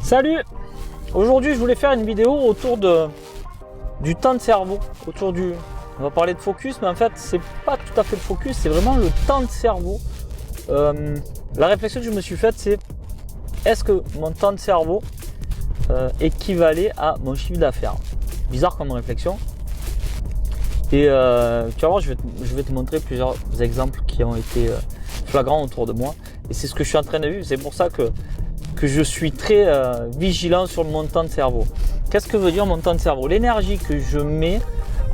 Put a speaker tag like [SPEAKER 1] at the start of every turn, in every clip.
[SPEAKER 1] Salut! Aujourd'hui je voulais faire une vidéo autour du temps de cerveau, on va parler de focus, mais en fait c'est pas tout à fait le focus, c'est vraiment le temps de cerveau. La réflexion que je me suis faite, c'est est-ce que mon temps de cerveau équivalait à mon chiffre d'affaires? Bizarre comme réflexion. Et tu vas voir, je vais te montrer plusieurs exemples qui ont été flagrants autour de moi. Et c'est ce que je suis en train de vivre, c'est pour ça que je suis très vigilant sur mon temps de cerveau. Qu'est-ce que veut dire mon temps de cerveau? L'énergie que je mets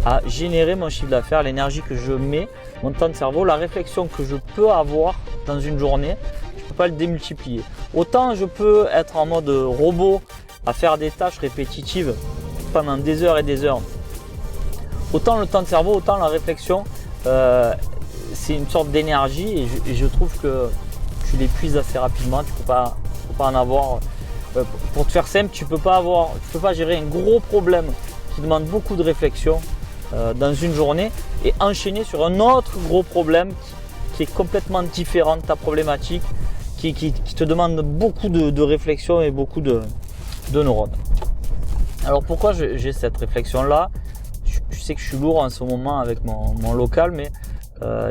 [SPEAKER 1] à générer mon chiffre d'affaires, l'énergie que je mets, mon temps de cerveau, la réflexion que je peux avoir dans une journée, je ne peux pas le démultiplier. Autant je peux être en mode robot à faire des tâches répétitives pendant des heures et des heures. Autant le temps de cerveau, autant la réflexion, c'est une sorte d'énergie et je trouve que tu l'épuises assez rapidement. Tu peux pas en avoir. Pour te faire simple, tu peux pas gérer un gros problème qui demande beaucoup de réflexion dans une journée et enchaîner sur un autre gros problème qui est complètement différent de ta problématique, qui te demande beaucoup de réflexion et beaucoup de neurones. Alors pourquoi j'ai cette réflexion là? Je sais que je suis lourd en ce moment avec mon local, mais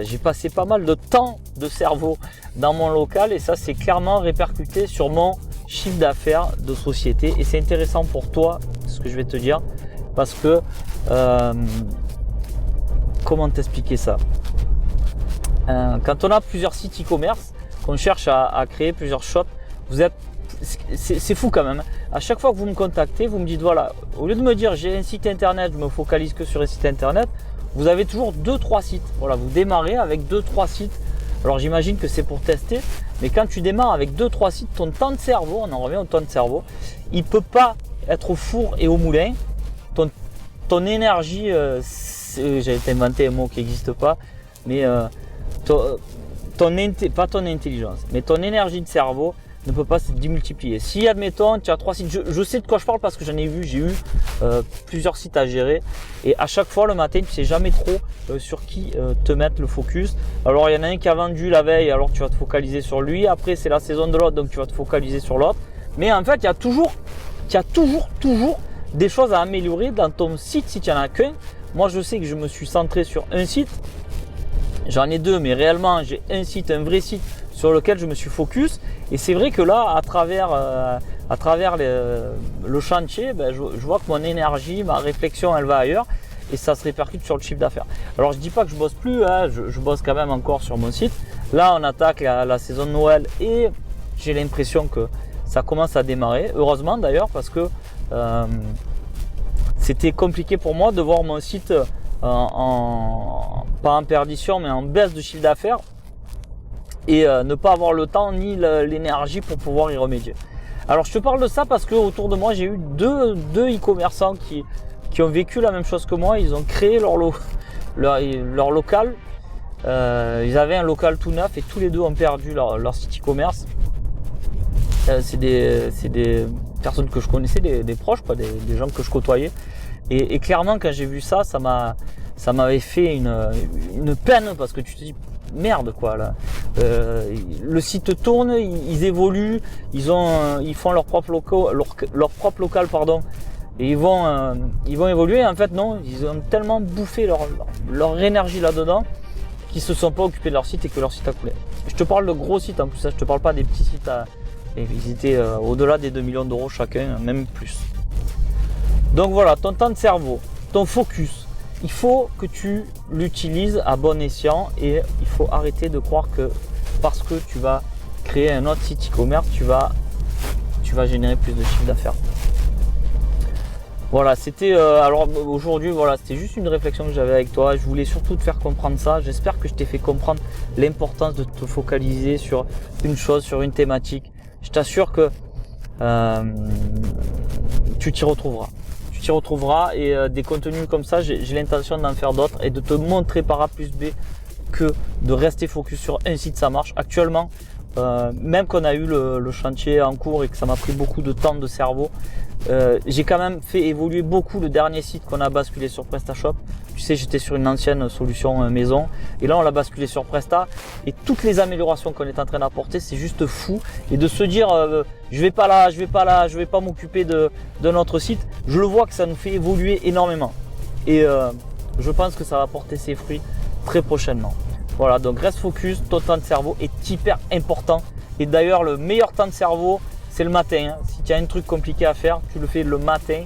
[SPEAKER 1] j'ai passé pas mal de temps de cerveau dans mon local et ça s'est clairement répercuté sur mon chiffre d'affaires de société. Et c'est intéressant pour toi ce que je vais te dire parce que comment t'expliquer ça? Quand on a plusieurs sites e-commerce, qu'on cherche à créer plusieurs shops, c'est fou quand même. À chaque fois que vous me contactez, vous me dites voilà, au lieu de me dire j'ai un site internet, je me focalise que sur un site internet, vous avez toujours 2-3 sites. Voilà, vous démarrez avec 2-3 sites. Alors j'imagine que c'est pour tester, mais quand tu démarres avec 2-3 sites, ton temps de cerveau, on en revient au temps de cerveau, il peut pas être au four et au moulin. Ton énergie, j'ai inventé un mot qui n'existe pas, mais pas ton intelligence, mais ton énergie de cerveau ne peut pas se démultiplier. Si admettons tu as 3 sites, je sais de quoi je parle parce que j'en ai vu, j'ai eu plusieurs sites à gérer et à chaque fois le matin tu sais jamais trop sur qui te mettre le focus. Alors il y en a un qui a vendu la veille, alors tu vas te focaliser sur lui, après c'est la saison de l'autre donc tu vas te focaliser sur l'autre, mais en fait il y a toujours des choses à améliorer dans ton site si tu n'en as qu'un. Moi je sais que je me suis centré sur un site, j'en ai deux mais réellement j'ai un site, un vrai site sur lequel je me suis focus et c'est vrai que là à travers le chantier, je vois que mon énergie, ma réflexion elle va ailleurs et ça se répercute sur le chiffre d'affaires. Alors je dis pas que je bosse plus, je bosse quand même encore sur mon site. Là on attaque la saison de Noël et j'ai l'impression que ça commence à démarrer, heureusement d'ailleurs parce que c'était compliqué pour moi de voir mon site pas en perdition mais en baisse de chiffre d'affaires et ne pas avoir le temps ni l'énergie pour pouvoir y remédier. Alors je te parle de ça parce que autour de moi j'ai eu deux e-commerçants qui ont vécu la même chose que moi. Ils ont créé leur local, ils avaient un local tout neuf et tous les deux ont perdu leur site e-commerce. C'est des personnes que je connaissais, des proches, quoi, des gens que je côtoyais et clairement quand j'ai vu ça, ça m'avait fait une peine parce que tu te dis merde quoi là. Le site tourne, ils évoluent, ils font leur propre local pardon, et ils vont évoluer. En fait non, ils ont tellement bouffé leur énergie là-dedans qu'ils se sont pas occupés de leur site et que leur site a coulé. Je te parle de gros sites en plus, je te parle pas des petits sites et ils étaient au-delà des 2 millions d'euros chacun, même plus. Donc voilà, ton temps de cerveau, ton focus, il faut que tu l'utilises à bon escient et il faut arrêter de croire que parce que tu vas créer un autre site e-commerce, tu vas générer plus de chiffre d'affaires. Voilà, c'était alors aujourd'hui, voilà, c'était juste une réflexion que j'avais avec toi. Je voulais surtout te faire comprendre ça. J'espère que je t'ai fait comprendre l'importance de te focaliser sur une chose, sur une thématique. Je t'assure que tu t'y retrouveras. Et des contenus comme ça, j'ai l'intention d'en faire d'autres et de te montrer par A plus B que de rester focus sur un site ça marche. Actuellement, Même qu'on a eu le chantier en cours et que ça m'a pris beaucoup de temps de cerveau, j'ai quand même fait évoluer beaucoup le dernier site qu'on a basculé sur PrestaShop. Tu sais, j'étais sur une ancienne solution maison et là on l'a basculé sur Presta, et toutes les améliorations qu'on est en train d'apporter, c'est juste fou. Et de se dire je vais pas m'occuper de notre site, je le vois que ça nous fait évoluer énormément, et je pense que ça va porter ses fruits très prochainement. Voilà, donc reste focus, ton temps de cerveau est hyper important. Et d'ailleurs, le meilleur temps de cerveau, c'est le matin. Si tu as un truc compliqué à faire, tu le fais le matin.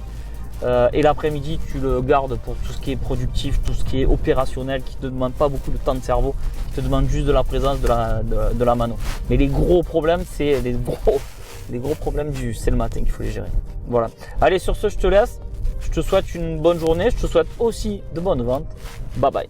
[SPEAKER 1] Et l'après-midi, tu le gardes pour tout ce qui est productif, tout ce qui est opérationnel, qui ne te demande pas beaucoup de temps de cerveau, qui te demande juste de la présence de la mano. Mais les gros problèmes, c'est les gros problèmes c'est le matin qu'il faut les gérer. Voilà. Allez, sur ce, je te laisse. Je te souhaite une bonne journée. Je te souhaite aussi de bonnes ventes. Bye bye.